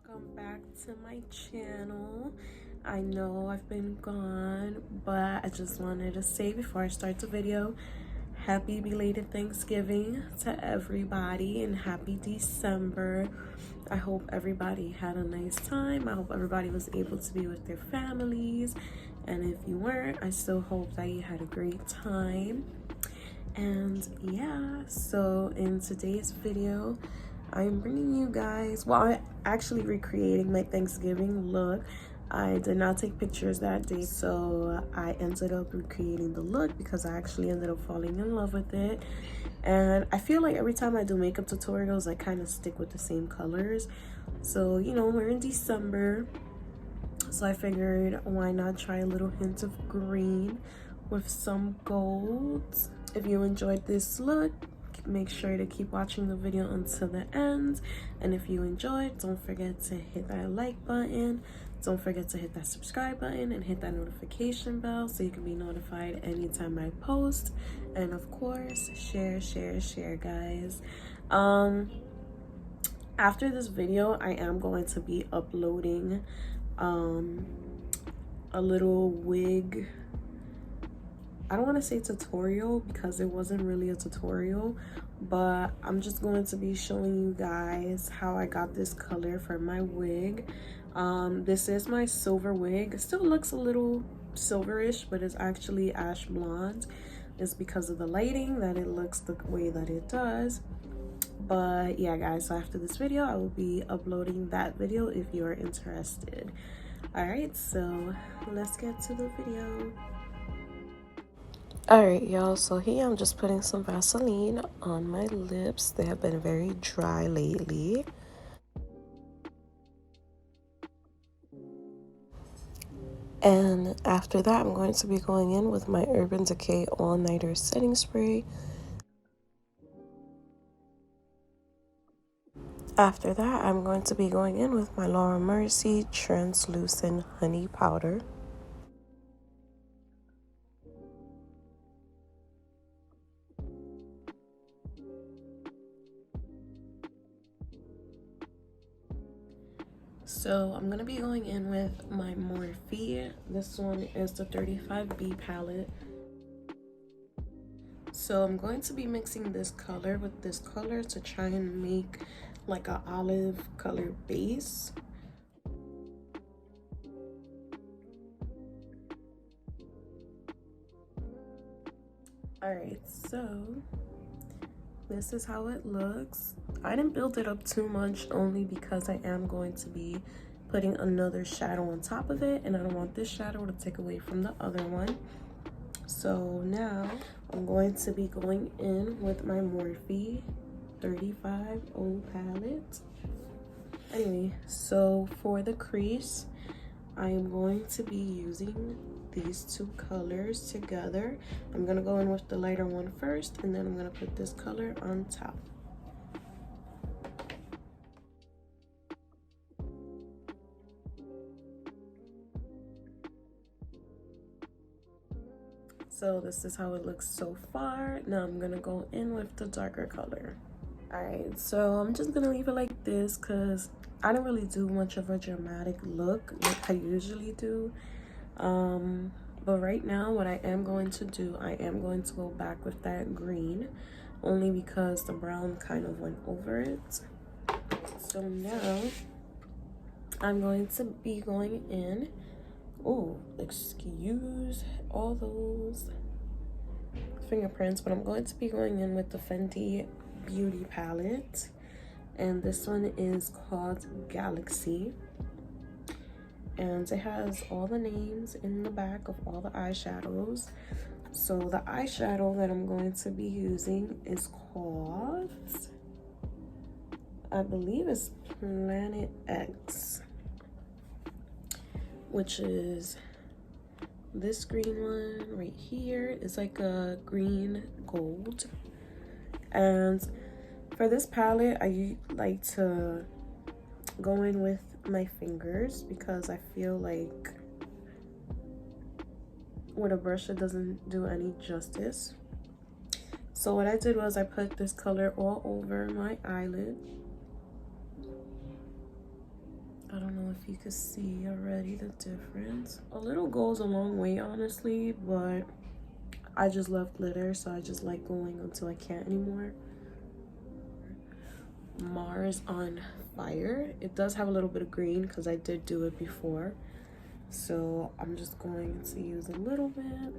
welcome back to my channel. I know I've been gone, but I just wanted to say before I start the video, happy belated Thanksgiving to everybody and happy December. I hope everybody had a nice time. I hope everybody was able to be with their families, and if you weren't, I still hope that you had a great time. And yeah, so in today's video I'm bringing you guys, well, I'm actually recreating my Thanksgiving look. I did not take pictures that day, so I ended up recreating the look because I actually ended up falling in love with it. And I feel like every time I do makeup tutorials, I kind of stick with the same colors. So, you know, we're in December, so I figured why not try a little hint of green with some gold. If you enjoyed this look, make sure to keep watching the video until the end, and if you enjoyed, don't forget to hit that like button, don't forget to hit that subscribe button and hit that notification bell so you can be notified anytime I post. And of course, share guys. After this video I am going to be uploading a little wig, I don't want to say tutorial because it wasn't really a tutorial, but I'm just going to be showing you guys how I got this color for my wig. This is my silver wig. It still looks a little silverish, but it's actually ash blonde. It's because of the lighting that it looks the way that it does. But yeah guys, so after this video I will be uploading that video if you are interested. All right, so let's get to the video. Alright y'all, so here I'm just putting some Vaseline on my lips. They have been very dry lately. And after that I'm going to be going in with my Urban Decay All Nighter Setting Spray. After that I'm going to be going in with my Laura Mercier Translucent Honey Powder. So I'm gonna be going in with my Morphe. This one is the 35B palette. So I'm going to be mixing this color with this color to try and make like an olive color base. Alright, so this is how it looks. I didn't build it up too much only because I am going to be putting another shadow on top of it, and I don't want this shadow to take away from the other one. So now I'm going to be going in with my Morphe 35O palette. Anyway, so for the crease, I am going to be using these two colors together. I'm gonna go in with the lighter one first, and then I'm gonna put this color on top. So this is how it looks so far. Now I'm gonna go in with the darker color. All right, so I'm just gonna leave it like this because I don't really do much of a dramatic look like I usually do. But right now what I am going to do, I am going to go back with that green only because the brown kind of went over it. So now I'm going to be going in, oh, excuse all those fingerprints, but I'm going to be going in with the Fenty Beauty palette, and this one is called Galaxy. And it has all the names in the back of all the eyeshadows. So the eyeshadow that I'm going to be using is called, I believe it's Planet X, which is this green one right here. It's like a green gold. And for this palette I like to go in with my fingers because I feel like with a brush it doesn't do any justice. So what I did was I put this color all over my eyelid, I don't know if you can see already the difference. A little goes a long way, honestly, but I just love glitter, so I just like going until I can't anymore. Mars on Fire. It does have a little bit of green because I did do it before. So I'm just going to use a little bit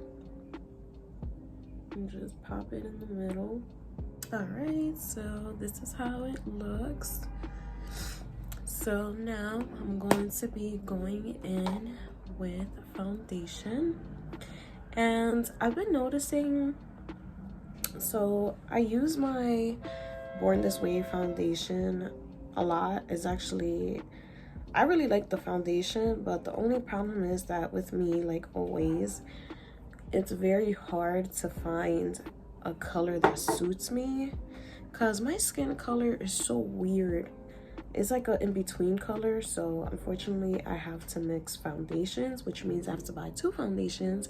and just pop it in the middle. All right, so this is how it looks. So now I'm going to be going in with foundation. And I've been noticing, so I use my Born This Way foundation a lot. It's actually, I really like the foundation, but the only problem is that with me, like always, it's very hard to find a color that suits me because my skin color is so weird. It's like an in-between color, so unfortunately I have to mix foundations, which means I have to buy 2 foundations,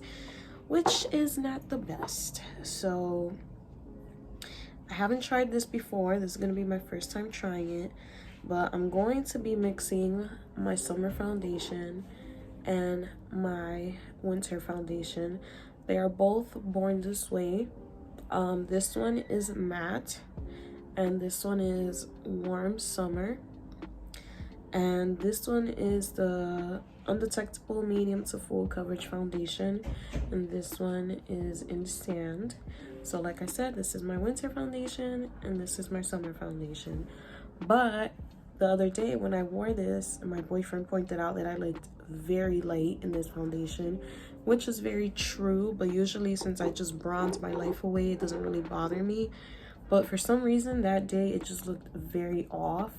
which is not the best. So I haven't tried this before. This is going to be my first time trying it, but I'm going to be mixing my summer foundation and my winter foundation. They are both Born This Way. This one is matte and this one is Warm Summer, and this one is the Undetectable Medium to Full Coverage Foundation, and this one is in Sand. So like I said, this is my winter foundation and this is my summer foundation. But the other day when I wore this, my boyfriend pointed out that I looked very light in this foundation, which is very true, but usually since I just bronze my life away, it doesn't really bother me. But for some reason that day it just looked very off.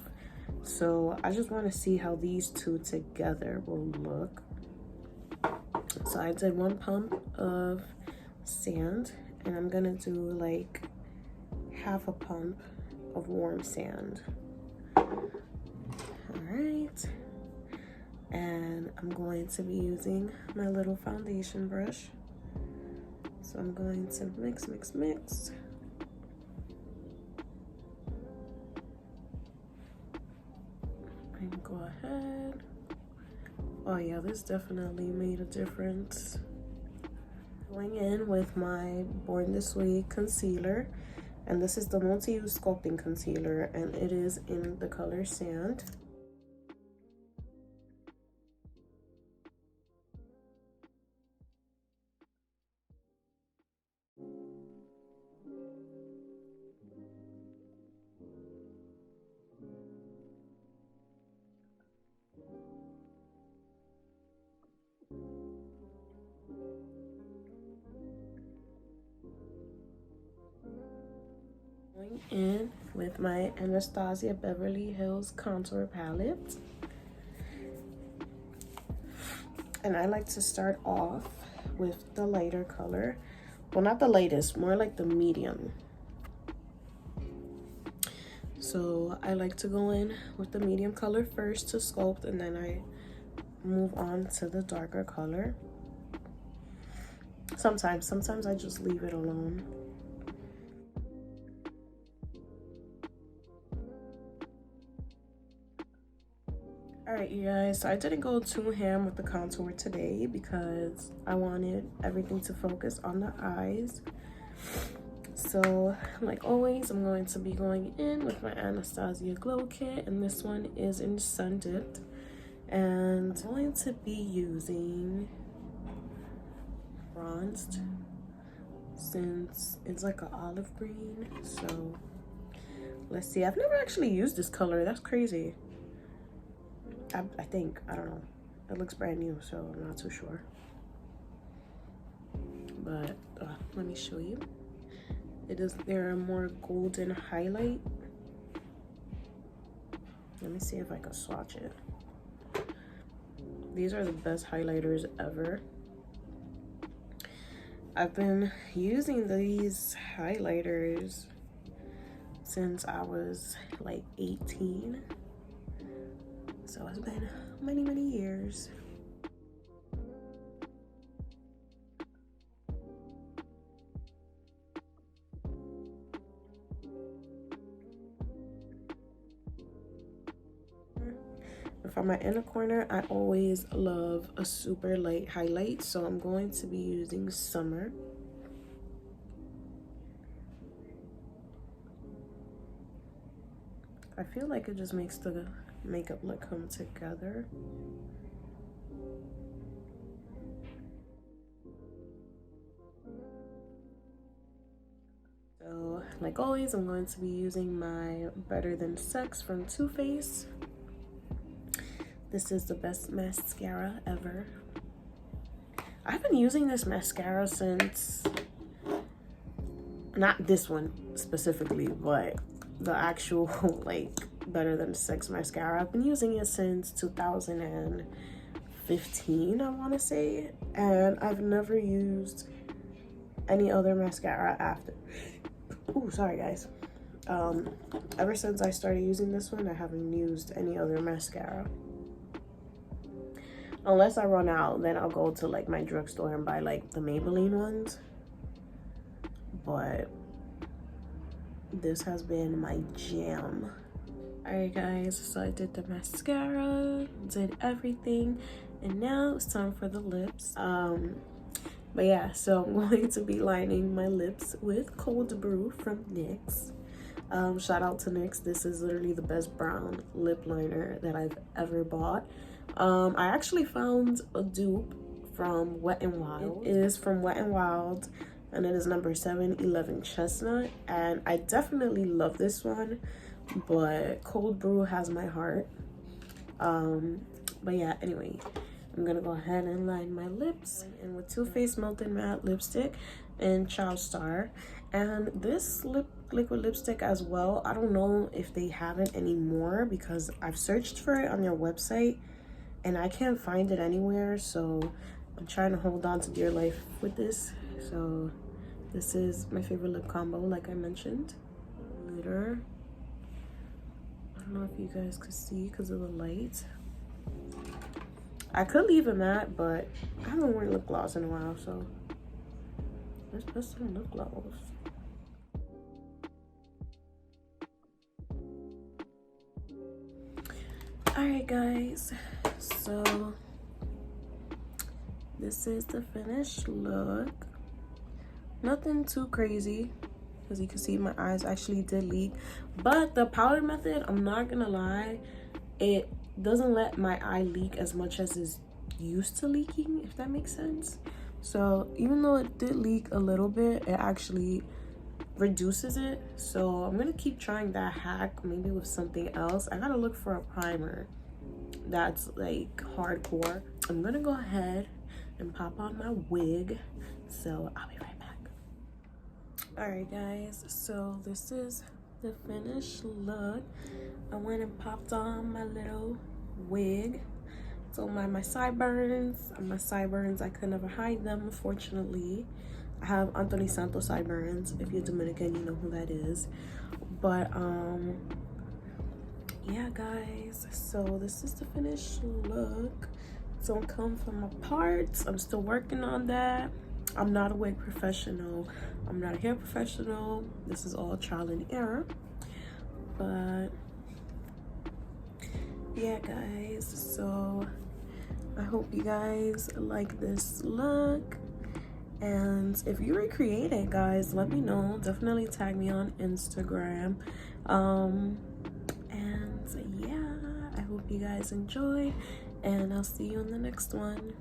So I just want to see how these two together will look. So I did 1 pump of sand, and I'm gonna do like half a pump of warm sand. All right, and I'm going to be using my little foundation brush. So I'm going to mix, mix, mix. And go ahead. Oh yeah, this definitely made a difference. Going in with my Born This Way concealer, and this is the multi-use sculpting concealer, and it is in the color Sand. Going in with my Anastasia Beverly Hills contour palette, and I like to start off with the lighter color. Well, not the lightest, more like the medium. So I like to go in with the medium color first to sculpt, and then I move on to the darker color. Sometimes I just leave it alone. Alright, you guys, so I didn't go too ham with the contour today because I wanted everything to focus on the eyes. So, like always, I'm going to be going in with my Anastasia Glow Kit, and this one is in Sun Dipped. And I'm going to be using bronzed, since it's like an olive green. So, let's see. I've never actually used this color. That's crazy. I think, I don't know, it looks brand new, so I'm not too sure, but let me show you. They're a more golden highlight. Let me see if I can swatch it. These are the best highlighters ever. I've been using these highlighters since I was like 18. So it's been many years. for my inner corner, I always love a super light highlight, so I'm going to be using Summer. I feel like it just makes the makeup look come together. So, like always, I'm going to be using my Better Than Sex from Too Faced. This is the best mascara ever. I've been using this mascara since, not this one specifically, but the actual like Better Than Sex mascara. I've been using it since 2015, I want to say, and I've never used any other mascara after. Ooh, sorry guys. Ever since I started using this one, I haven't used any other mascara. Unless I run out, then I'll go to like my drugstore and buy like the Maybelline ones. But this has been my jam. Alright guys, so I did the mascara, did everything, and now it's time for the lips. But yeah, so I'm going to be lining my lips with Cold Brew from NYX. Shout out to NYX. This is literally the best brown lip liner that I've ever bought. I actually found a dupe from Wet n Wild. It is from Wet n Wild, and it is number 711 Chestnut, and I definitely love this one, but Cold Brew has my heart. But yeah, anyway, I'm gonna go ahead and line my lips and with Too Faced Melted Matte lipstick and Child Star. And this liquid lipstick as well, I don't know if they have it anymore because I've searched for it on their website and I can't find it anywhere, so I'm trying to hold on to dear life with this. So this is my favorite lip combo, like I mentioned. Glitter. I don't know if you guys could see because of the light. I could leave it matte, but I haven't worn lip gloss in a while, so let's put some lip gloss. Alright guys, so this is the finished look. Nothing too crazy. As you can see, my eyes actually did leak, but the powder method, I'm not gonna lie, it doesn't let my eye leak as much as it's used to leaking, if that makes sense. So even though it did leak a little bit, it actually reduces it. So I'm gonna keep trying that hack, maybe with something else. I gotta look for a primer that's like hardcore. I'm gonna go ahead and pop on my wig, so I'll be right back. All right guys, so this is the finished look. I went and popped on my little wig. So my sideburns, I could never hide them, unfortunately. I have Anthony Santos sideburns. If you're Dominican, you know who that is. But yeah guys, so this is the finished look. Don't come from apart. I'm still working on that. I'm not a wig professional, I'm not a hair professional. This is all trial and error. But yeah guys, so I hope you guys like this look, and if you recreate it guys, let me know. Definitely tag me on Instagram. And yeah, I hope you guys enjoyed, and I'll see you in the next one.